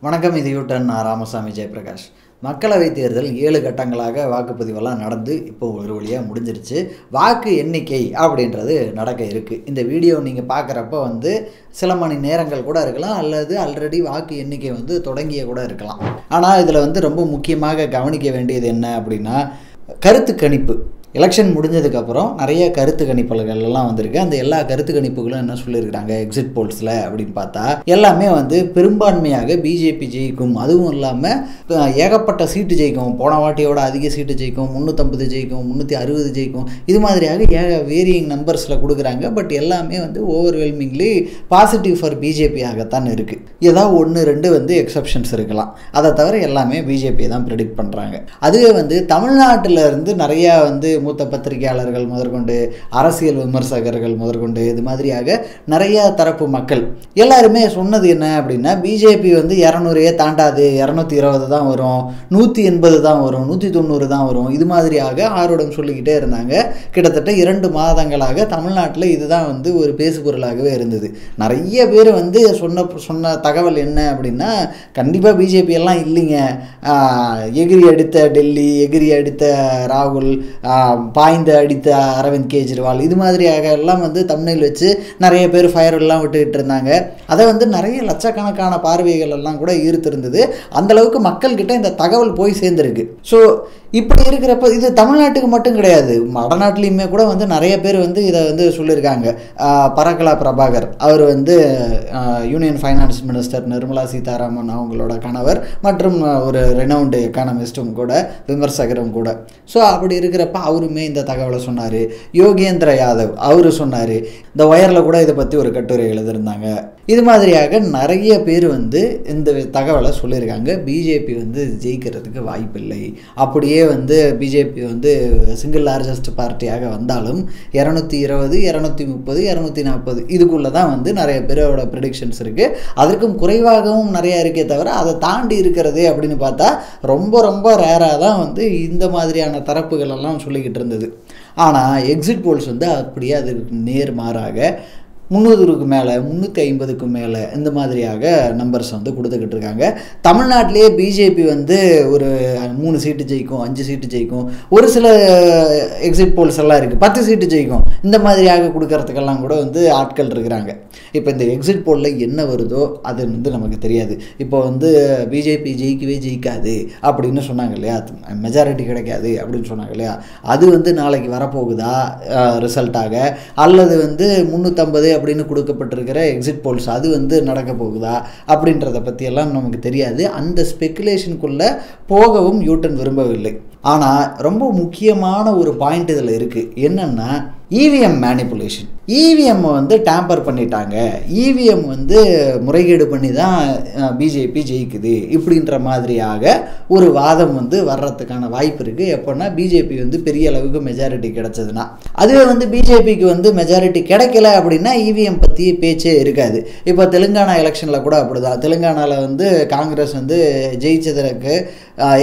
வணக்கம். இது யூட்டன். நான் ராமசாமி ஜெயபிரகாஷ். மக்களவைத் தேர்தல் 7 கட்டங்களாக வாக்குப்பதிவெல்லாம் நடந்து இப்போ ஒரு வழியாக முடிஞ்சிருச்சு. வாக்கு எண்ணிக்கை அப்படின்றது நடக்க இருக்குது. இந்த வீடியோ நீங்கள் பார்க்குறப்ப சில மணி நேரங்கள் கூட இருக்கலாம், அல்லது ஆல்ரெடி வாக்கு எண்ணிக்கை தொடங்கிய கூட இருக்கலாம். ஆனால் இதில் ரொம்ப முக்கியமாக கவனிக்க வேண்டியது என்ன அப்படின்னா, கருத்து கணிப்பு. எலெக்ஷன் முடிஞ்சதுக்கப்புறம் நிறைய கருத்து கணிப்புகள் எல்லாம் வந்திருக்கு. அந்த எல்லா கருத்து கணிப்புகளும் என்ன சொல்லியிருக்கிறாங்க எக்ஸிட் போல்ஸில் அப்படின்னு பார்த்தா, எல்லாமே பெரும்பான்மையாக பிஜேபி ஜெயிக்கும், அதுவும் இல்லாமல் ஏகப்பட்ட சீட்டு ஜெயிக்கும், போன வாட்டியோட அதிக சீட்டு ஜெயிக்கும், 350 ஜெயிக்கும், 360 ஜெயிக்கும், இது மாதிரியாக வேரியிங் நம்பர்ஸில் கொடுக்குறாங்க. பட் எல்லாமே ஓவர்வெல்மிங்லி பாசிட்டிவ் ஃபார் பிஜேபியாகத்தான் இருக்குது. ஏதாவது 1-2 எக்ஸப்ஷன்ஸ் இருக்கலாம். அதை தவிர எல்லாமே பிஜேபியை தான் ப்ரெடிக்ட் பண்ணுறாங்க. அதுவே தமிழ்நாட்டில் இருந்து நிறையா மூத்த பத்திரிகையாளர்கள் முதற்கொண்டு அரசியல் விமர்சகர்கள் முதற்கொண்டு இது மாதிரியாக நிறைய தரப்பு மக்கள் எல்லாருமே சொன்னது என்ன அப்படின்னா, பிஜேபி 200 தாண்டாது, 220 தான் வரும், 180 தான் வரும், 190 தான் வரும், இது மாதிரியாக ஆர்வம் சொல்லிக்கிட்டே இருந்தாங்க. கிட்டத்தட்ட 2 மாதங்களாக தமிழ்நாட்டில் இதுதான் ஒரு பேசுபொருளாகவே இருந்தது. நிறைய பேர் சொன்ன தகவல் என்ன அப்படின்னா, கண்டிப்பாக பிஜேபி எல்லாம் இல்லைங்க, எகிரி அடித்த டெல்லி, எகிரி அடித்த ராகுல், பாய்ந்து அடித்த அரவிந்த் கெஜ்ரிவால், இது மாதிரியாக எல்லாம் தமிழில் வச்சு நிறைய பேர் ஃபயர் எல்லாம் விட்டுக்கிட்டு இருந்தாங்க. அதை நிறைய லட்சக்கணக்கான பார்வைகள் எல்லாம் கூட ஈர்த்திருந்தது. அந்தளவுக்கு மக்கள்கிட்ட இந்த தகவல் போய் சேர்ந்துருக்கு. ஸோ இப்படி இருக்கிறப்ப இது தமிழ்நாட்டுக்கு மட்டும் கிடையாது, வடநாட்டிலையுமே கூட நிறைய பேர் இதை சொல்லியிருக்காங்க. பரகலா பிரபாகர் அவர் union finance minister Nirmala Sitharaman அவங்களோட கணவர் மற்றும் ஒரு ரெனவுண்டு எக்கானமிஸ்ட்டும் கூட, விமர்சகரும் கூட. ஸோ அப்படி இருக்கிறப்ப அவருமே இந்த தகவலை சொன்னார். யோகேந்திர யாதவ் அவர் சொன்னார். இந்த ஒயரில் கூட இதை பற்றி ஒரு கட்டுரை எழுதியிருந்தாங்க. இது மாதிரியாக நிறைய பேர் இந்த தகவலை சொல்லியிருக்காங்க. பிஜேபி ஜெயிக்கிறதுக்கு வாய்ப்பில்லை, அப்படியே பிஜேபி சிங்கிள் லார்ஜஸ்ட் பார்ட்டியாக வந்தாலும் 220, 230, 240 இதுக்குள்ளே தான் நிறைய பேரோட ப்ரெடிக்ஷன்ஸ் இருக்குது. அதற்கும் குறைவாகவும் நிறையா இருக்கே தவிர அதை தாண்டி இருக்கிறது அப்படின்னு பார்த்தா ரொம்ப ரொம்ப ரேராக தான் இந்த மாதிரியான தரப்புகள் எல்லாம் சொல்லிக்கிட்டு இருந்தது. ஆனால் எக்ஸிட் போல்ஸ் அப்படியே அதுக்கு நேர்மாறாக 300க்கு மேலே, 350க்கு மேலே இந்த மாதிரியாக நம்பர்ஸ் கொடுத்துக்கிட்டு இருக்காங்க. தமிழ்நாட்டிலேயே பிஜேபி ஒரு 3 சீட்டு ஜெயிக்கும், 5 சீட்டு ஜெயிக்கும், ஒரு சில எக்ஸிட் போல்ஸ் எல்லாம் இருக்குது 10 சீட்டு ஜெயிக்கும், இந்த மாதிரியாக கொடுக்கறதுக்கெல்லாம் கூட ஆட்கள் இருக்கிறாங்க. இப்போ இந்த எக்ஸிட் போலில் என்ன வருதோ அது நமக்கு தெரியாது. இப்போ பிஜேபி ஜெயிக்கவே ஜெயிக்காது அப்படின்னு சொன்னாங்க இல்லையா, மெஜாரிட்டி கிடைக்காது அப்படின்னு சொன்னாங்க இல்லையா, அது நாளைக்கு வரப்போகுதா ரிசல்ட்டாக, அல்லது 350 அப்படின்னு கொடுக்கப்பட்டிருக்கிற எக்ஸிட் போல்ஸ் அது நடக்க போகுதா அப்படின்றத பற்றியெல்லாம் நமக்கு தெரியாது. அந்த ஸ்பெக்குலேஷனுக்குள்ளே போகவும் யூட்டன் விரும்பவில்லை. ஆனால் ரொம்ப முக்கியமான ஒரு பாயிண்ட் இதில் இருக்குது. என்னென்னா, இவிஎம் மேனிப்புலேஷன். இவிஎம் டேம்பர் பண்ணிட்டாங்க, இவிஎம் முறைகேடு பண்ணி தான் பிஜேபி ஜெயிக்குது இப்படின்ற மாதிரியாக ஒரு வாதம் வர்றதுக்கான வாய்ப்பு இருக்குது. எப்போன்னா பிஜேபி பெரிய அளவுக்கு மெஜாரிட்டி கிடைச்சதுன்னா. அதுவே பிஜேபிக்கு மெஜாரிட்டி கிடைக்கல அப்படின்னா இவிஎம் பற்றி பேச்சே இருக்காது. இப்போ தெலுங்கானா எலெக்ஷனில் கூட அப்படி தான். தெலுங்கானாவில் காங்கிரஸ் ஜெயிச்சதற்கு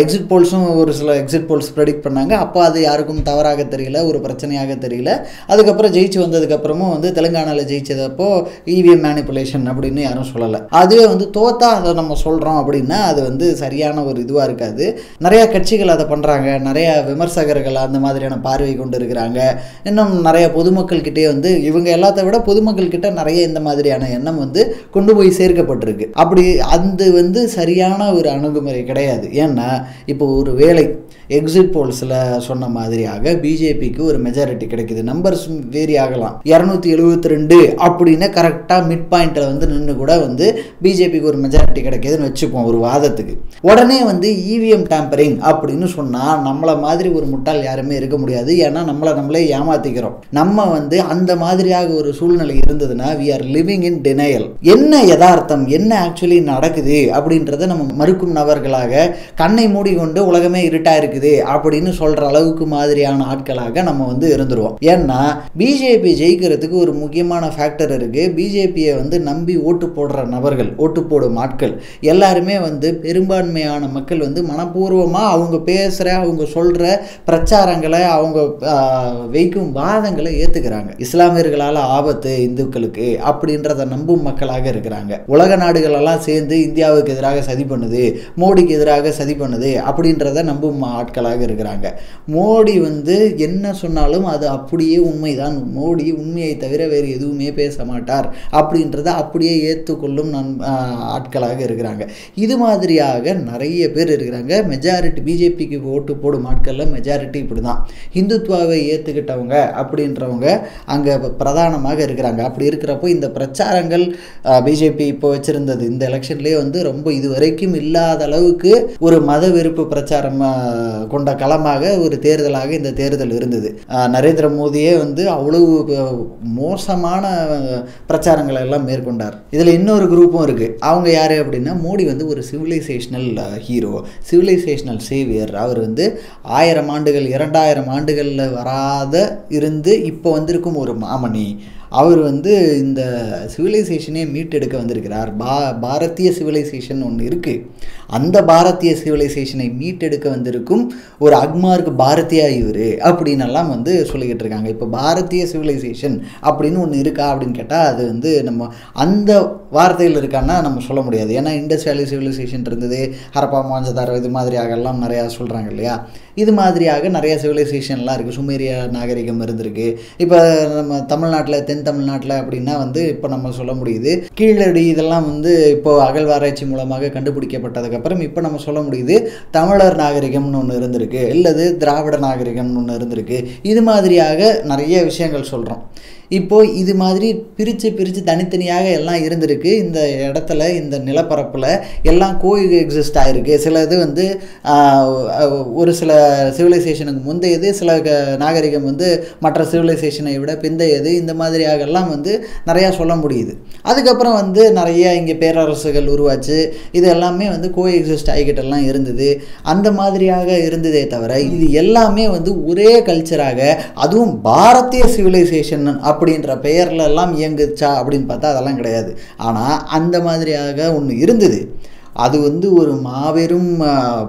எக்ஸிட் போல்ஸும் ஒரு சில எக்ஸிட் போல்ஸ் ப்ரெடிக்ட் பண்ணாங்க. அப்போ அது யாருக்கும் தவறாக தெரியல, ஒரு பிரச்சனையாக தெரியல. அதுக்கப்புறம் ஜெயிச்சு வந்ததுக்கப்புறமும் தெலுங்கானாவில் ஜெயிச்சதப்போ இவிஎம் மேனிப்புலேஷன் அப்படின்னு யாரும் சொல்லலை. அதுவே தோத்தா அதை நம்ம சொல்கிறோம் அப்படின்னா அது சரியான ஒரு இதுவாக இருக்காது. நிறையா கட்சிகள் அதை பண்ணுறாங்க, நிறையா விமர்சகர்கள் அந்த மாதிரியான பார்வை கொண்டு இருக்கிறாங்க. இன்னும் நிறைய பொதுமக்கள்கிட்டே இவங்க எல்லாத்த விட பொதுமக்கள்கிட்ட நிறைய இந்த மாதிரியான எண்ணம் கொண்டு போய் சேர்க்கப்பட்டிருக்கு. அப்படி அந்த சரியான ஒரு அணுகுமுறை கிடையாது. ஏன்னா இப்போ ஒரு வேளை எக்ஸிட் போல்ஸில் சொன்ன மாதிரியாக பிஜேபிக்கு ஒரு மெஜாரிட்டி கிடைக்குது, நம்பர்ஸ் வேரி ஆகலாம், 272 அப்படின்னு கரெக்டாக மிட் பாயிண்டில் நின்று கூட பிஜேபிக்கு ஒரு மெஜாரிட்டி கிடைக்குதுன்னு வச்சுப்போம் ஒரு வாதத்துக்கு. உடனே இவிஎம் டேம்பரிங் அப்படின்னு சொன்னால் நம்மளை மாதிரி ஒரு முட்டாள் யாருமே இருக்க முடியாது. ஏன்னா நம்மளே ஏமாத்திக்கிறோம். நம்ம அந்த மாதிரியாக ஒரு சூழ்நிலை இருந்ததுன்னா we are living in denial. என்ன யதார்த்தம், என்ன ஆக்சுவலி நடக்குது அப்படின்றத நம்ம மறுக்கும் நபர்களாக கண்ணை மூடிக்கொண்டு உலகமே இருட்டாக இருக்குது அப்படின்னு சொல்கிற அளவுக்கு மாதிரியான ஆட்களாக நம்ம இருந்துருவோம். ஏன்னா பிஜேபி ஜெயிக்கிறது ஜெயிக்கிறதுக்கு ஒரு முக்கியமான ஃபேக்டர் இருக்குது. பிஜேபியை வந்து நம்பி ஓட்டு போடுற நபர்கள், ஓட்டு போடும் ஆட்கள் எல்லாருமே வந்து பெரும்பான்மையான மக்கள் வந்து மனப்பூர்வமாக அவங்க பேசுகிற, அவங்க சொல்கிற பிரச்சாரங்களை, அவங்க வைக்கும் வாதங்களை ஏற்றுக்கிறாங்க. இஸ்லாமியர்களால் ஆபத்து இந்துக்களுக்கு அப்படின்றத நம்பும் மக்களாக இருக்கிறாங்க. உலக நாடுகளெல்லாம் சேர்ந்து இந்தியாவுக்கு எதிராக சதி பண்ணுது, மோடிக்கு எதிராக சதி பண்ணுது அப்படின்றத நம்பும் ஆட்களாக இருக்கிறாங்க. மோடி வந்து என்ன சொன்னாலும் அது அப்படியே உண்மைதான், மோடி உண்மையை தவிர வேறு எதுவுமே பேச மாட்டார் அப்படின்றத அப்படியே ஏற்றுக்கொள்ளும் ஆட்களாக இருக்கிறாங்க. இது மாதிரியாக நிறைய பேர் இருக்கிறாங்க. மெஜாரிட்டி பிஜேபிக்கு ஓட்டு போடும் ஆட்களில் மெஜாரிட்டி இப்படி தான் இந்துத்துவாவை ஏற்றுக்கிட்டவங்க அப்படின்றவங்க அங்கே பிரதானமாக இருக்கிறாங்க. அப்படி இருக்கிறப்போ இந்த பிரச்சாரங்கள் பிஜேபி இப்போ வச்சுருந்தது இந்த எலெக்ஷன்லேயே வந்து ரொம்ப இதுவரைக்கும் இல்லாத அளவுக்கு ஒரு மத வெறுப்பு பிரச்சாரம் கொண்ட களமாக ஒரு தேர்தலாக இந்த தேர்தல் இருந்தது. நரேந்திர மோடியே வந்து அவ்வளவு மோசமான பிரச்சாரங்களை எல்லாம் மேற்கொண்டார். இதில் இன்னொரு குரூப்பும் இருக்குது. அவங்க யார் அப்படின்னா, மோடி வந்து ஒரு சிவிலைசேஷனல் ஹீரோ, சிவிலைசேஷனல் சேவியர். அவர் வந்து 1000 ஆண்டுகள் 2000 ஆண்டுகளில் வராத இருந்து இப்போ வந்திருக்கும் ஒரு மாமணி. அவர் வந்து இந்த சிவிலைசேஷனே மீட்டெடுக்க வந்திருக்கிறார். பாரதிய சிவிலைசேஷன் ஒன்று இருக்குது. அந்த பாரதிய சிவிலைசேஷனை மீட்டெடுக்க வந்திருக்கும் ஒரு அக்மார்க் பாரதியா இவர் அப்படின்னெல்லாம் வந்து சொல்லிக்கிட்டு இருக்காங்க. இப்போ பாரதிய சிவிலைசேஷன் அப்படின்னு ஒன்று இருக்கா அப்படின்னு கேட்டால் அது வந்து நம்ம அந்த வார்த்தையில் இருக்கான்னா நம்ம சொல்ல முடியாது. ஏன்னா இண்டஸ் வேலி சிவிலைசேஷன் இருந்தது, ஹரப்பா மொஹஞ்சதாரோ, இது மாதிரியாகலாம் நிறையா சொல்கிறாங்க இல்லையா. இது மாதிரியாக நிறைய சிவிலைசேஷன்லாம் இருக்குது. சுமேரிய நாகரிகம் இருந்திருக்கு. இப்போ நம்ம தமிழ்நாட்டில், தென் தமிழ்நாட்டில் அப்படின்னா வந்து இப்போ நம்ம சொல்ல முடியுது. கீழடி இதெல்லாம் வந்து இப்போது அகழ்வாராய்ச்சி மூலமாக கண்டுபிடிக்கப்பட்டதுக்கப்புறம் இப்போ நம்ம சொல்ல முடியுது தமிழர் நாகரிகம்னு ஒன்று இருந்திருக்கு, இல்லது திராவிட நாகரிகம்னு ஒன்று இருந்திருக்கு. இது மாதிரியாக நிறைய விஷயங்கள் சொல்கிறோம். இப்போது இது மாதிரி பிரித்து தனித்தனியாக எல்லாம் இருந்திருக்கு. இந்த இடத்துல, இந்த நிலப்பரப்பில் எல்லாம் எக்ஸிஸ்ட் ஆகிருக்கு. சில இது வந்து ஒரு சில சிவிலைசேஷனுக்கு முந்தையது, சில நாகரிகம் வந்து மற்ற சிவிலைசேஷனை விட பிந்தையது. இந்த மாதிரியாக எல்லாம் வந்து நிறையா சொல்ல முடியுது. அதுக்கப்புறம் வந்து நிறைய இங்கே பேரரசுகள் உருவாச்சு. இது எல்லாமே வந்து எக்ஸிஸ்ட் ஆகிக்கிட்டெல்லாம் இருந்தது. அந்த மாதிரியாக இருந்ததே தவிர இது எல்லாமே வந்து ஒரே கல்ச்சராக, அதுவும் பாரதிய சிவிலைசேஷன் அப்படின்ற பெயர்ல எல்லாம் இயங்குச்சா அப்படின்னு பார்த்தா அதெல்லாம் கிடையாது. ஆனால் அந்த மாதிரியாக ஒன்று இருந்தது. அது வந்து ஒரு மாபெரும்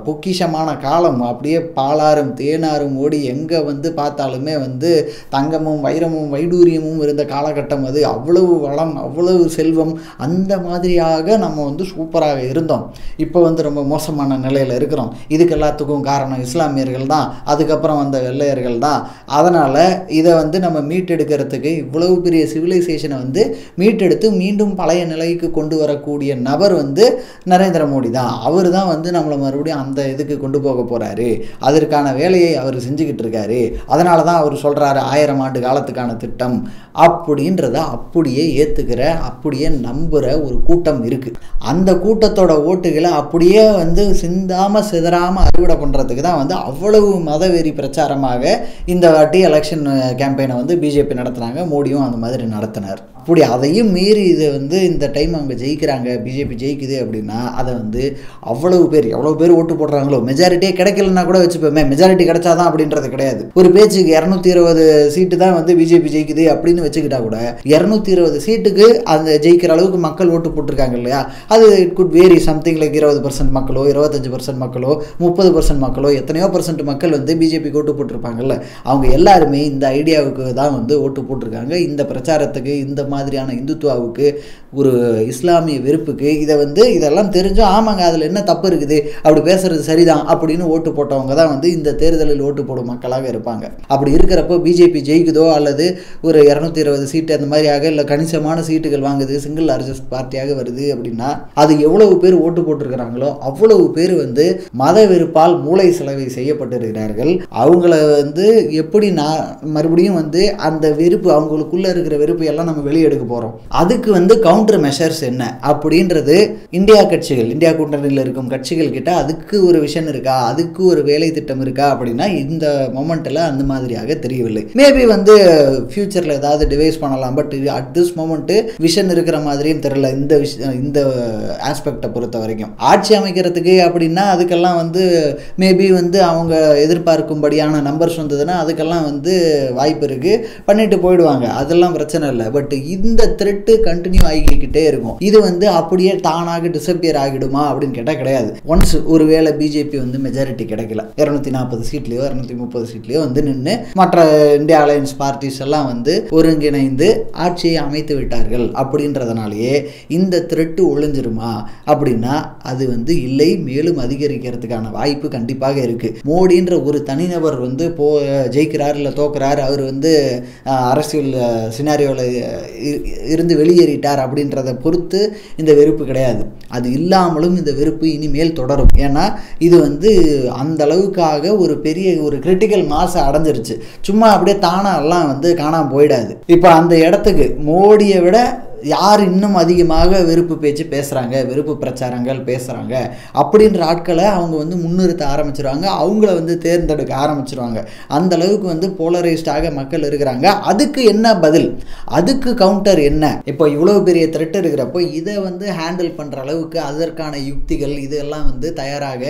பொக்கிஷமான காலம். அப்படியே பாலாரும் தேனாரும் ஓடி எங்கே வந்து பார்த்தாலுமே வந்து தங்கமும் வைரமும் வைடூரியமும் இருந்த காலகட்டம் அது. அவ்வளவு வளம், அவ்வளவு செல்வம், அந்த மாதிரியாக நம்ம வந்து சூப்பராக இருந்தோம். இப்போ வந்து ரொம்ப மோசமான நிலையில் இருக்கிறோம். இதுக்கு எல்லாத்துக்கும் காரணம் இஸ்லாமியர்கள் தான், அதுக்கப்புறம் வந்த வெள்ளையர்கள் தான். அதனால் இதை வந்து நம்ம மீட்டெடுக்கிறதுக்கு, இவ்வளவு பெரிய சிவிலைசேஷனை வந்து மீட்டெடுத்து மீண்டும் பழைய நிலைக்கு கொண்டு வரக்கூடிய நபர் வந்து நரேந்திர மோடி தான். அவர் தான் வந்து நம்மளை மறுபடியும் அந்த இதுக்கு கொண்டு போக போகிறாரு. அதற்கான வேலையை அவர் செஞ்சுக்கிட்டு இருக்காரு. அதனால தான் அவர் சொல்கிறாரு 1000 ஆண்டு காலத்துக்கான திட்டம் அப்படின்றத அப்படியே ஏற்றுக்கிற, அப்படியே நம்புகிற ஒரு கூட்டம் இருக்குது. அந்த கூட்டத்தோட ஓட்டுகளை அப்படியே வந்து சிந்தாமல் சிதறாமல் அறுவடை பண்ணுறதுக்கு தான் வந்து அவ்வளவு மதவெறி பிரச்சாரமாக இந்த வாட்டி எலெக்ஷன் கேம்பெயினை வந்து பிஜேபி நடத்துனாங்க. மோடியும் அந்த மாதிரி நடத்தினார். அப்படி அதையும் மீறி இதை வந்து இந்த டைம் அவங்க ஜெயிக்கிறாங்க, பிஜேபி ஜெயிக்குது அப்படின்னா அதை வந்து அவ்வளவு பேர், எவ்வளோ பேர் ஓட்டு போடுறாங்களோ, மெஜாரிட்டியே கிடைக்கலன்னா கூட வச்சுப்போமே, மெஜாரிட்டி கிடைச்சாதான் அப்படின்றது கிடையாது. ஒரு பேச்சுக்கு 220 சீட்டு தான் வந்து பிஜேபி ஜெயிக்குது அப்படின்னு வச்சுக்கிட்டா கூட 220 சீட்டுக்கு அந்த ஜெயிக்கிற அளவுக்கு மக்கள் ஓட்டு போட்டிருக்காங்க இல்லையா. அது it could vary, something like 20% மக்களோ, 25% மக்களோ, 30% மக்களோ, எத்தனையோ % மக்கள் வந்து பிஜேபிக்கு ஓட்டு போட்டிருப்பாங்கல்ல. அவங்க எல்லாருமே இந்த ஐடியாவுக்கு தான் வந்து ஓட்டு போட்டிருக்காங்க. இந்த பிரச்சாரத்துக்கு, இந்த மாதிரியான இந்துத்துவாவுக்கு, ஒரு இஸ்லாமிய வெறுப்புக்கு, இதை வந்து இதெல்லாம் தெரிஞ்சும் ஆமாங்க அதில் என்ன தப்பு இருக்குது, அப்படி பேசுறது சரிதான் அப்படின்னு ஓட்டு போட்டவங்க தான் வந்து இந்த தேர்தலில் ஓட்டு போடும் மக்களாக இருப்பாங்க. அப்படி இருக்கிறப்போ பிஜேபி ஜெயிக்குதோ அல்லது ஒரு 220 சீட்டு அந்த மாதிரியாக இல்லை கணிசமான சீட்டுகள் வாங்குது, சிங்கிள் லார்ஜஸ்ட் பார்ட்டியாக வருது அப்படின்னா அது எவ்வளவு பேர் ஓட்டு போட்டிருக்கிறாங்களோ அவ்வளவு பேர் வந்து மத வெறுப்பால் மூளை செலவை செய்யப்பட்டிருக்கிறார்கள். அவங்கள வந்து எப்படி மறுபடியும் வந்து அந்த வெறுப்பு, அவங்களுக்குள்ள இருக்கிற வெறுப்பு எல்லாம் நம்ம வெளியே எடுக்க போகிறோம், அதுக்கு வந்து கவுண்டர் மெஷர்ஸ் என்ன அப்படின்றது இந்தியா கட்சிகள், இந்தியா கூட்டணியில் இருக்கும் கட்சிகள் கிட்ட அதுக்கு ஒரு விஷன் இருக்கா, அதுக்கு ஒரு வேலை திட்டம் இருக்கா அப்படின்னா இந்த மொமெண்ட்டில் அந்த மாதிரியாக தெரியவில்லை. மேபி வந்து ஃபியூச்சரில் ஏதாவது டிவைஸ் பண்ணலாம், but at this moment vision இருக்கிற மாதிரியும் தெரியல. இந்த ஆஸ்பெக்டை பொறுத்த வரைக்கும் ஆட்சி அமைக்கிறதுக்கு அப்படின்னா அதுக்கெல்லாம் வந்து மேபி வந்து அவங்க எதிர்பார்க்கும்படியான நம்பர்ஸ் வந்ததுன்னா அதுக்கெல்லாம் வந்து வாய்ப்பு இருக்குது, பண்ணிட்டு போயிடுவாங்க, அதெல்லாம் பிரச்சனை இல்லை. பட் இந்த த்ரெட்டு கண்டினியூ ஆகிக்கிட்டே இருக்கும். இது வந்து அப்படியே தானாக டிசப்பியர் ஆகிடுமா அப்படின்னு கேட்டால் கிடையாது. ஒன்ஸ் ஒருவேளை பிஜேபி வந்து மெஜாரிட்டி கிடைக்கல, 240 சீட்லையோ 230 சீட்லையோ வந்து நின்று மற்ற இந்தியா அலையன்ஸ் பார்ட்டிஸ் எல்லாம் வந்து ஒருங்கிணைந்து ஆட்சியை அமைத்து விட்டார்கள் அப்படின்றதுனாலேயே இந்த த்ரெட்டு ஒழிஞ்சிருமா அப்படின்னா அது வந்து இல்லை, மேலும் அதிகரிக்கிறதுக்கான வாய்ப்பு கண்டிப்பாக இருக்கு. மோடின்ற ஒரு தனிநபர் வந்து ஜெயிக்கிறார் இல்லை தோக்குறார், அவர் வந்து அரசியல் சினாரியோவில் இருந்து வெளியேறிட்டார் அப்படின்றத பொறுத்து இந்த வெறுப்பு கிடையாது. அது இல்லாமலும் இந்த வெறுப்பு இனிமேல் தொடரும். ஏன்னா இது வந்து அந்த அளவுக்காக ஒரு பெரிய ஒரு கிரிட்டிக்கல் மாஸை அடைஞ்சிருச்சு. சும்மா அப்படியே தானா எல்லாம் வந்து காணாமல் போயிடாது. இப்போ அந்த இடத்துக்கு மோடியை விட யார் இன்னும் அதிகமாக வெறுப்பு பேச்சு பேசுகிறாங்க, வெறுப்பு பிரச்சாரங்கள் பேசுகிறாங்க அப்படின்ற ஆட்களை அவங்க வந்து முன்னிறுத்த ஆரம்பிச்சிருவாங்க, அவங்கள வந்து தேர்ந்தெடுக்க ஆரம்பிச்சிருவாங்க. அந்த அளவுக்கு வந்து போலரைஸ்டாக மக்கள் இருக்கிறாங்க. அதுக்கு என்ன பதில், அதுக்கு கவுண்டர் என்ன? இப்போ இவ்வளோ பெரிய த்ரெட் இருக்கிறப்போ இதை வந்து ஹேண்டில் பண்ணுற அளவுக்கு அதற்கான யுக்திகள் இதெல்லாம் வந்து தயாராக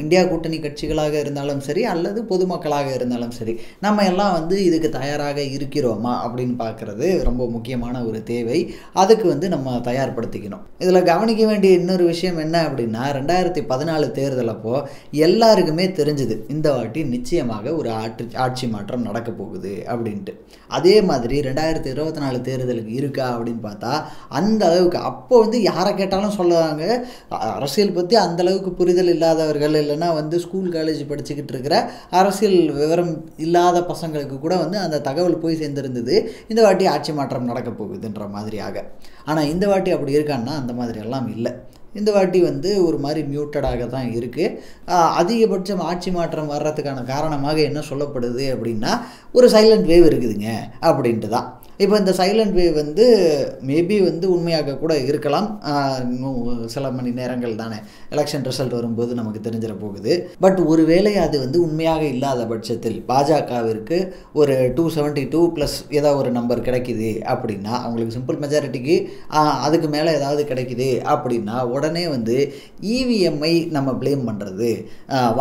இந்தியா கூட்டணி கட்சிகளாக இருந்தாலும் சரி அல்லது பொதுமக்களாக இருந்தாலும் சரி நம்ம எல்லாம் வந்து இதுக்கு தயாராக இருக்கிறோமா அப்படின்னு பார்க்குறது ரொம்ப முக்கியமான ஒரு தேவை. அதுக்கு வந்து நம்ம தயார்படுத்திக்கணும். இதில் கவனிக்க வேண்டிய இன்னொரு விஷயம் என்ன அப்படின்னா 2014 தேர்தல் அப்போ எல்லாருக்குமே தெரிஞ்சுது இந்த வாட்டி நிச்சயமாக ஒரு ஆட்சி மாற்றம் நடக்க போகுது அப்படின்ட்டு. அதே மாதிரி 2024 தேர்தலுக்கு இருக்கா அப்படின்னு பார்த்தா அந்த அளவுக்கு அப்போ வந்து யாரை கேட்டாலும் சொல்லுவாங்க, அரசியல் பற்றி அந்த அளவுக்கு புரிதல் இல்லாதவர்கள் இல்லைன்னா வந்து ஸ்கூல் காலேஜ் படிச்சுக்கிட்டு இருக்கிற அரசியல் விவரம் இல்லாத பசங்களுக்கு கூட வந்து அந்த தகவல் போய் சேர்ந்துருந்தது, இந்த வாட்டி ஆட்சி மாற்றம் நடக்க போகுதுன்ற மாதிரியாக. ஆனால் இந்த வாட்டி அப்படி இருக்கான்னா அந்த மாதிரி எல்லாம் இல்லை. இந்த வாட்டி வந்து ஒரு மாதிரி மியூட்டடாக தான் இருக்குது. அதிகபட்சம் ஆட்சி மாற்றம் வர்றதுக்கான காரணமாக என்ன சொல்லப்படுது அப்படின்னா ஒரு சைலண்ட் வேவ் இருக்குதுங்க அப்படின்ட்டு தான். இப்போ இந்த சைலண்ட் வேவ் வந்து மேபி வந்து உண்மையாக கூட இருக்கலாம். இன்னும் சில மணி நேரங்கள் தானே, எலெக்ஷன் ரிசல்ட் வரும்போது நமக்கு தெரிஞ்சிட போகுது. பட் ஒருவேளை அது வந்து உண்மையாக இல்லாத பட்சத்தில் பாஜகவிற்கு ஒரு 272 ப்ளஸ் ஏதாவது ஒரு நம்பர் கிடைக்குது அப்படின்னா, அவங்களுக்கு சிம்பிள் மெஜாரிட்டிக்கு அதுக்கு மேலே ஏதாவது கிடைக்குது அப்படின்னா உடனே வந்து இவிஎம்ஐ நம்ம ப்ளேம் பண்ணுறது,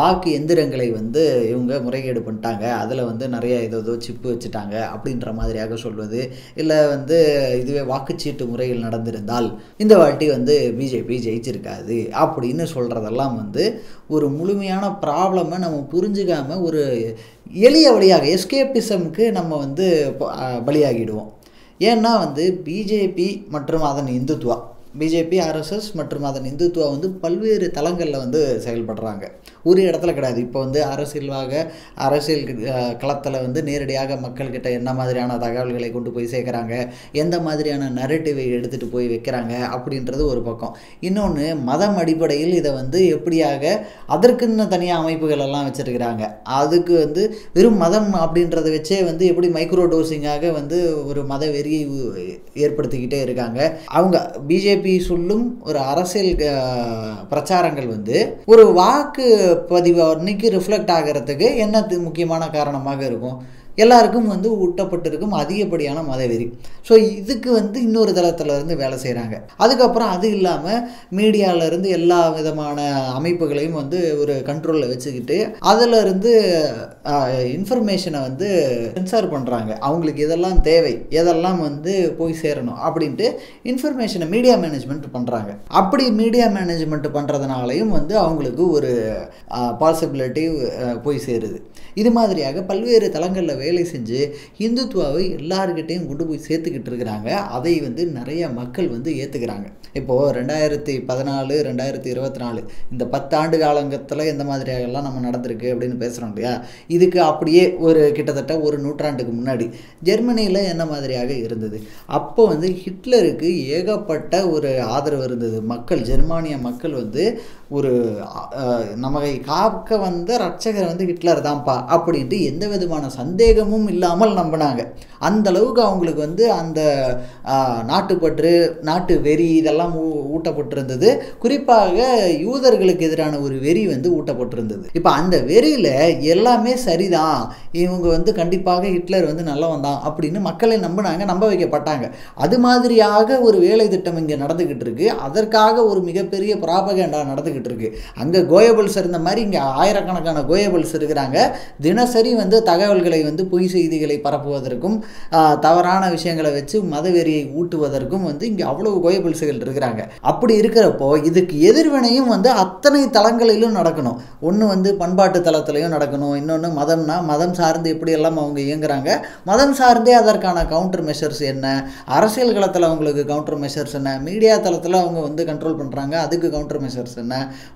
வாக்கு எந்திரங்களை வந்து இவங்க முறைகேடு பண்ணிட்டாங்க, அதில் வந்து நிறைய ஏதோ சிப்பு வச்சுட்டாங்க அப்படின்ற மாதிரியாக சொல்வது, இல்லை வந்து இதுவே வாக்குச்சீட்டு முறையில் நடந்திருந்தால் இந்த வாட்டி வந்து பிஜேபி ஜெயிச்சிருக்காது அப்படின்னு சொல்கிறதெல்லாம் வந்து ஒரு முழுமையான ப்ராப்ளமை நம்ம புரிஞ்சுக்காமல் ஒரு எளிய வழியாக எஸ்கேபிசம்க்கு நம்ம வந்து பலியாகிடுவோம். ஏன்னா வந்து பிஜேபி மற்றும் அதன் இந்துத்துவா, பிஜேபி ஆர்எஸ்எஸ் மற்றும் அதன் இந்துத்துவா வந்து பல்வேறு தளங்களில் வந்து செயல்படுறாங்க, ஒரு இடத்துல கிடையாது. இப்போ வந்து அரசியல் களத்தில் வந்து நேரடியாக மக்கள்கிட்ட என்ன மாதிரியான தகவல்களை கொண்டு போய் சேர்க்குறாங்க, எந்த மாதிரியான நரேட்டிவை எடுத்துகிட்டு போய் வைக்கிறாங்க அப்படின்றது ஒரு பக்கம். இன்னொன்று மதம் அடிப்படையில் இதை வந்து எப்படியாக அதற்குன்னு தனியாக அமைப்புகள் எல்லாம் வச்சுருக்கிறாங்க. அதுக்கு வந்து வெறும் மதம் அப்படின்றத வச்சே வந்து எப்படி மைக்ரோ டோசிங்காக வந்து ஒரு மத வெறியை ஏற்படுத்திக்கிட்டே இருக்காங்க. அவங்க பிஜேபி சொல்லும் ஒரு அரசியல் பிரச்சாரங்கள் வந்து ஒரு வாக்கு பதிவு அன்னைக்கு ரிஃப்ளெக்ட் ஆகிறதுக்கு என்ன முக்கியமான காரணமாக இருக்கும்? எல்லாருக்கும் வந்து ஊட்டப்பட்டிருக்கும் அதிகப்படியான மதவெறி. ஸோ இதுக்கு வந்து இன்னொரு தளத்திலேருந்து வேலை செய்கிறாங்க. அதுக்கப்புறம் அது இல்லாமல் மீடியாவிலேருந்து எல்லா விதமான அமைப்புகளையும் வந்து ஒரு கண்ட்ரோலில் வச்சுக்கிட்டு அதிலிருந்து இன்ஃபர்மேஷனை வந்து சென்சார் பண்ணுறாங்க. அவங்களுக்கு எதெல்லாம் தேவை, எதெல்லாம் வந்து போய் சேரணும் அப்படின்ட்டு இன்ஃபர்மேஷனை மீடியா மேனேஜ்மெண்ட் பண்ணுறாங்க. அப்படி மீடியா மேனேஜ்மெண்ட் பண்ணுறதுனாலையும் வந்து அவங்களுக்கு ஒரு பாசிபிலிட்டி போய் சேருது. இது மாதிரியாக பல்வேறு தளங்களில் வேலை செஞ்சு இந்துத்துவாவை எல்லாருக்கிட்டையும் கொண்டு போய் சேர்த்துக்கிட்டு இருக்கிறாங்க. அதை வந்து நிறைய மக்கள் வந்து ஏற்றுக்கிறாங்க. இப்போது 2014 2024 இந்த 10 ஆண்டு காலங்கத்தில் எந்த மாதிரியாகலாம் நம்ம நடந்திருக்கு அப்படின்னு பேசுகிறோம் இல்லையா? இதுக்கு அப்படியே ஒரு கிட்டத்தட்ட ஒரு நூற்றாண்டுக்கு முன்னாடி ஜெர்மனியில் என்ன மாதிரியாக இருந்தது? அப்போ வந்து ஹிட்லருக்கு ஏகப்பட்ட ஒரு ஆதரவு இருந்தது. ஜெர்மானிய மக்கள் வந்து ஒரு நம்மை காக்க வந்த ரட்சகர் வந்து ஹிட்லர் தான்ப்பா அப்படின்ட்டு எந்த விதமான சந்தேகம் சந்தேகமும் இல்லாமல் நம்பினாங்க. அந்த அளவுக்கு அவங்களுக்கு வந்து அந்த நாட்டுப்பற்று, நாட்டு வெறி இதெல்லாம் ஊட்டப்பட்டிருந்தது. குறிப்பாக யூதர்களுக்கு எதிரான ஒரு வெறி வந்து ஊட்டப்பட்டிருந்தது. இப்போ அந்த வெறியில் எல்லாமே சரிதான், இவங்க வந்து கண்டிப்பாக ஹிட்லர் வந்து நல்லவன் தான் அப்படின்னு மக்களை நம்பினாங்க, நம்ப வைக்கப்பட்டாங்க. அது மாதிரியாக ஒரு வேலை திட்டம் இங்கே நடந்துக்கிட்டு இருக்கு. அதற்காக ஒரு மிகப்பெரிய ப்ராபகேண்டா நடந்துக்கிட்டு இருக்கு. அங்கே கோயபல்ஸ் இருந்த மாதிரி இங்கே ஆயிரக்கணக்கான கோயபல்ஸ் இருக்கிறாங்க. தினசரி வந்து தகவல்களை வந்து பொய் செய்திகளை பரப்புவதற்கும் தவறான விஷயங்களை வச்சு மதவெறியை ஊட்டுவதற்கும் வந்து இங்கே அவ்வளவு கோயபல்ஸுகள் இருக்கிறாங்க. அப்படி இருக்கிறப்போ இதுக்கு எதிர்வினையும் வந்து அத்தனை தளங்களிலும் நடக்கணும். ஒன்று வந்து பண்பாட்டு தளத்திலையும் நடக்கணும், இன்னொன்று மதம்னா மதம் சார்ந்து எப்படியெல்லாம் அவங்க இயங்குறாங்க, மதம் சார்ந்தே அதற்கான கவுண்டர் மெஷர்ஸ் என்ன, அரசியல் களத்தில் அவங்களுக்கு கவுண்டர் மெஷர்ஸ் என்ன, மீடியா தளத்தில் அவங்க வந்து கண்ட்ரோல் பண்ணுறாங்க அதுக்கு கவுண்டர் மெஷர்ஸ் என்ன,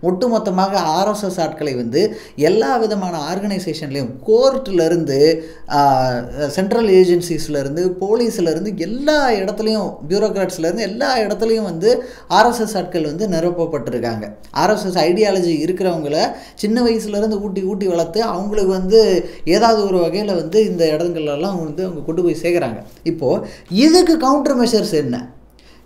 ஒட்டுமொத்தமாக ஆர்எஸ்எஸ் ஆட்களை வந்து எல்லா விதமான ஆர்கனைசேஷன்லேயும் கோர்ட்டிலேருந்து சென்ட்ரல் ஏஜென்சிஸ்லேருந்து போலீஸ்லேருந்து எல்லா இடத்துலையும் பியூரோக்ராட்ஸ்லேருந்து எல்லா இடத்துலையும் வந்து ஆர்எஸ்எஸ் ஆட்கள் வந்து நிரப்பப்பட்டிருக்காங்க. ஆர்எஸ்எஸ் ஐடியாலஜி இருக்கிறவங்கள சின்ன வயசுலேருந்து ஊட்டி ஊட்டி வளர்த்து அவங்களுக்கு வந்து ஏதாவது ஒரு வகையில் வந்து இந்த இடங்கள்லாம் வந்து அவங்க கொண்டு போய் சேர்க்குறாங்க. இப்போது இதுக்கு கவுண்டர் மெஷர்ஸ் என்ன?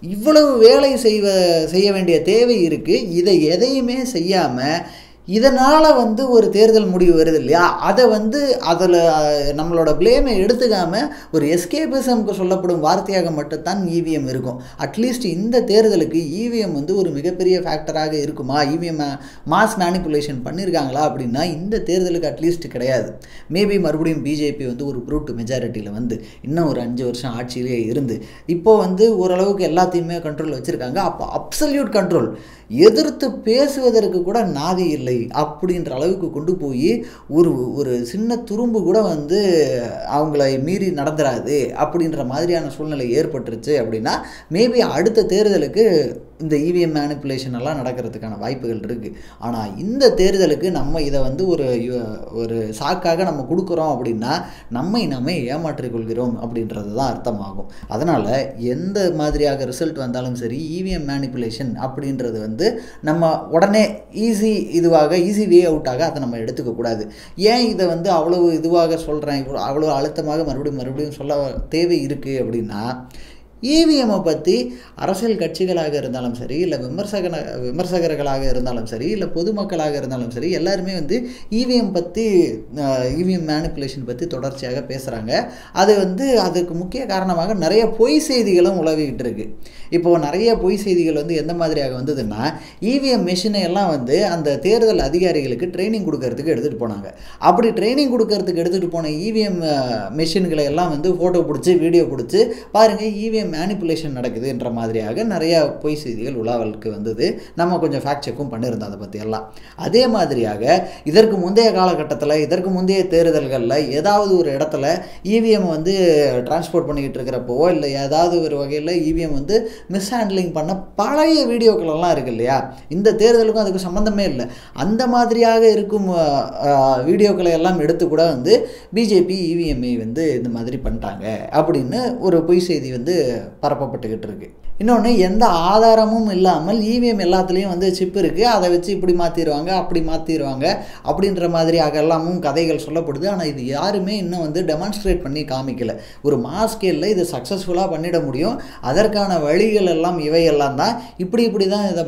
இவ்வளவு வேலை செய்ய வேண்டிய தேவை இருக்குது. இதை எதையுமே செய்யாமல் இதனால் வந்து ஒரு தேர்தல் முடிவு வருது இல்லையா, அதை வந்து அதில் நம்மளோட பிளேமை எடுத்துக்காமல் ஒரு எஸ்கேபிசம்க்கு சொல்லப்படும் வார்த்தையாக மட்டும்தான் இவிஎம் இருக்கும். அட்லீஸ்ட் இந்த தேர்தலுக்கு இவிஎம் வந்து ஒரு மிகப்பெரிய ஃபேக்டராக இருக்குமா, இவிஎம் மாஸ் மேனிப்புலேஷன் பண்ணியிருக்காங்களா அப்படின்னா இந்த தேர்தலுக்கு அட்லீஸ்ட் கிடையாது. மேபி மறுபடியும் பிஜேபி வந்து ஒரு ப்ரூட் மெஜாரிட்டியில் வந்து இன்னும் ஒரு 5 வருஷம் ஆட்சியிலே இருந்து இப்போது வந்து ஓரளவுக்கு எல்லாத்தையுமே கண்ட்ரோல் வச்சுருக்காங்க. அப்போ அப்சல்யூட் கண்ட்ரோல், எதிர்த்து பேசுவதற்கு கூட நாதி இல்லை அப்படின்ற அளவுக்கு கொண்டு போய் ஒரு சின்ன துரும்பு கூட வந்து அவங்கள மீறி நடந்துராது அப்படின்ற மாதிரியான சூழ்நிலை ஏற்பட்டுருச்சு அப்படின்னா மேபி அடுத்த தேர்தலுக்கு இந்த இவிஎம் மேனிப்புலேஷன் எல்லாம் நடக்கிறதுக்கான வாய்ப்புகள் இருக்குது. ஆனால் இந்த தேர்தலுக்கு நம்ம இதை வந்து ஒரு சாக்காக நம்ம கொடுக்குறோம் அப்படின்னா நம்மை ஏமாற்றிக் கொள்கிறோம் அப்படின்றது தான் அர்த்தமாகும். அதனால் எந்த மாதிரியாக ரிசல்ட் வந்தாலும் சரி இவிஎம் மேனிப்புலேஷன் அப்படின்றது வந்து நம்ம உடனே ஈஸி வே அவுட்டாக அதை நம்ம எடுத்துக்கக்கூடாது. ஏன் இதை வந்து அவ்வளவு இதுவாக சொல்கிறேன், அவ்வளோ அழுத்தமாக மறுபடியும் சொல்ல தேவை இருக்குது அப்படின்னா, இவிஎம்மை பற்றி அரசியல் கட்சிகளாக இருந்தாலும் சரி, இல்லை விமர்சகர்களாக இருந்தாலும் சரி, இல்லை பொதுமக்களாக இருந்தாலும் சரி, எல்லாருமே வந்து இவிஎம் மேனிப்புலேஷன் பற்றி தொடர்ச்சியாக பேசுகிறாங்க. அது வந்து அதுக்கு முக்கிய காரணமாக நிறைய பொய் செய்திகளும் உலவிக்கிட்டு இருக்கு. இப்போது நிறைய பொய் செய்திகள் வந்து எந்த மாதிரியாக வந்ததுன்னா, இவிஎம் மெஷினை எல்லாம் வந்து அந்த தேர்தல் அதிகாரிகளுக்கு ட்ரைனிங் கொடுக்கறதுக்கு எடுத்துகிட்டு போனாங்க. அப்படி ட்ரைனிங் கொடுக்கறதுக்கு எடுத்துகிட்டு போன இவிஎம் மெஷின்களை எல்லாம் வந்து ஃபோட்டோ பிடிச்சி வீடியோ பிடிச்சி பாருங்கள் இவிஎம் மேனிப்புலேஷன் நடக்குதுன்ற மாதிரியாக நிறையா பொய் செய்திகள் உலாவலுக்கு வந்தது. நம்ம கொஞ்சம் ஃபேக்ட் செக்கும் பண்ணியிருந்தோம் அதை பற்றி எல்லாம். அதே மாதிரியாக இதற்கு முந்தைய காலகட்டத்தில் இதற்கு முந்தைய தேர்தல்களில் ஏதாவது ஒரு இடத்துல இவிஎம் வந்து டிரான்ஸ்போர்ட் பண்ணிக்கிட்டு இருக்கிறப்போ இல்லை ஏதாவது ஒரு வகையில் இவிஎம் வந்து மிஸ்ஹேண்ட்லிங் பண்ண பழைய வீடியோக்கள் எல்லாம் இருக்குது இல்லையா, இந்த தேர்தலுக்கும் அதுக்கு சம்மந்தமே இல்லை. அந்த மாதிரியாக இருக்கும் வீடியோக்களை எல்லாம் எடுத்து கூட வந்து பிஜேபி இவிஎம்ஐ வந்து இந்த மாதிரி பண்ணிட்டாங்க அப்படின்னு ஒரு பொய் செய்தி வந்து பரப்பப்பட்டுக்கிட்டு இருக்கு. இன்னொன்று, எந்த ஆதாரமும் இல்லாமல் இவிஎம் எல்லாத்துலேயும் வந்து சிப் இருக்குது, அதை வச்சு இப்படி மாற்றிடுவாங்க அப்படி மாற்றிடுவாங்க அப்படின்ற மாதிரி எல்லாமும் கதைகள் சொல்லப்படுது. ஆனால் இது யாருமே இன்னும் வந்து டெமான்ஸ்ட்ரேட் பண்ணி காமிக்கலை. ஒரு மாஸ்கேலில் இது சக்ஸஸ்ஃபுல்லாக பண்ணிட முடியும், அதற்கான வழிகள் எல்லாம் இவையெல்லாம் தான், இப்படி தான் இதை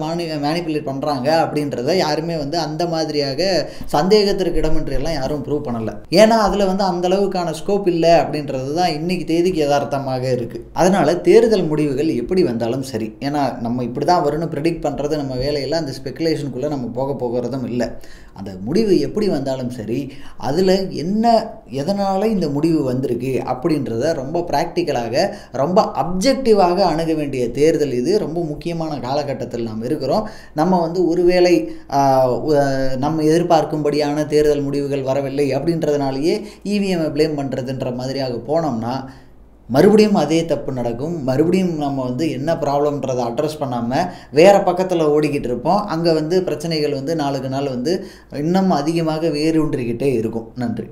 மேனிப்புலேட் பண்ணுறாங்க அப்படின்றத யாருமே வந்து அந்த மாதிரியாக சந்தேகத்திற்கு இடமின்றி எல்லாம் யாரும் ப்ரூவ் பண்ணலை. ஏன்னா அதில் வந்து அந்தளவுக்கான ஸ்கோப் இல்லை அப்படின்றது தான் இன்றைக்கி தேதிக்கு யதார்த்தமாக இருக்குது. அதனால் தேர்தல் முடிவுகள் எப்படி வந்தாலும் சரி, ஏன்னா நம்ம இப்படி தான் வரும்னு ப்ரெடிக்ட் பண்ணுறது நம்ம வேலையில், அந்த ஸ்பெகுலேஷனுக்குள்ளே நம்ம போகிறதும் இல்லை. அந்த முடிவு எப்படி வந்தாலும் சரி, அதில் எதனால் இந்த முடிவு வந்திருக்கு அப்படின்றத ரொம்ப ப்ராக்டிக்கலாக ரொம்ப அப்ஜெக்டிவாக அணுக வேண்டிய தேர்தல் இது. ரொம்ப முக்கியமான காலகட்டத்தில் நாம் இருக்கிறோம். நம்ம வந்து ஒருவேளை நம்ம எதிர்பார்க்கும்படியான தேர்தல் முடிவுகள் வரவில்லை அப்படின்றதுனாலேயே இவிஎம்ஐ ப்ளேம் பண்ணுறதுன்ற மாதிரியாக போனோம்னா மறுபடியும் அதே தப்பு நடக்கும். மறுபடியும் நம்ம வந்து என்ன ப்ராப்ளம்ன்றதை அட்ரஸ் பண்ணாமல் வேறு பக்கத்தில் ஓடிக்கிட்டு இருப்போம். அங்கே வந்து பிரச்சனைகள் வந்து நாளுக்கு நாள் வந்து இன்னும் அதிகமாக வேரூன்றிக்கிட்டே இருக்கும். நன்றி.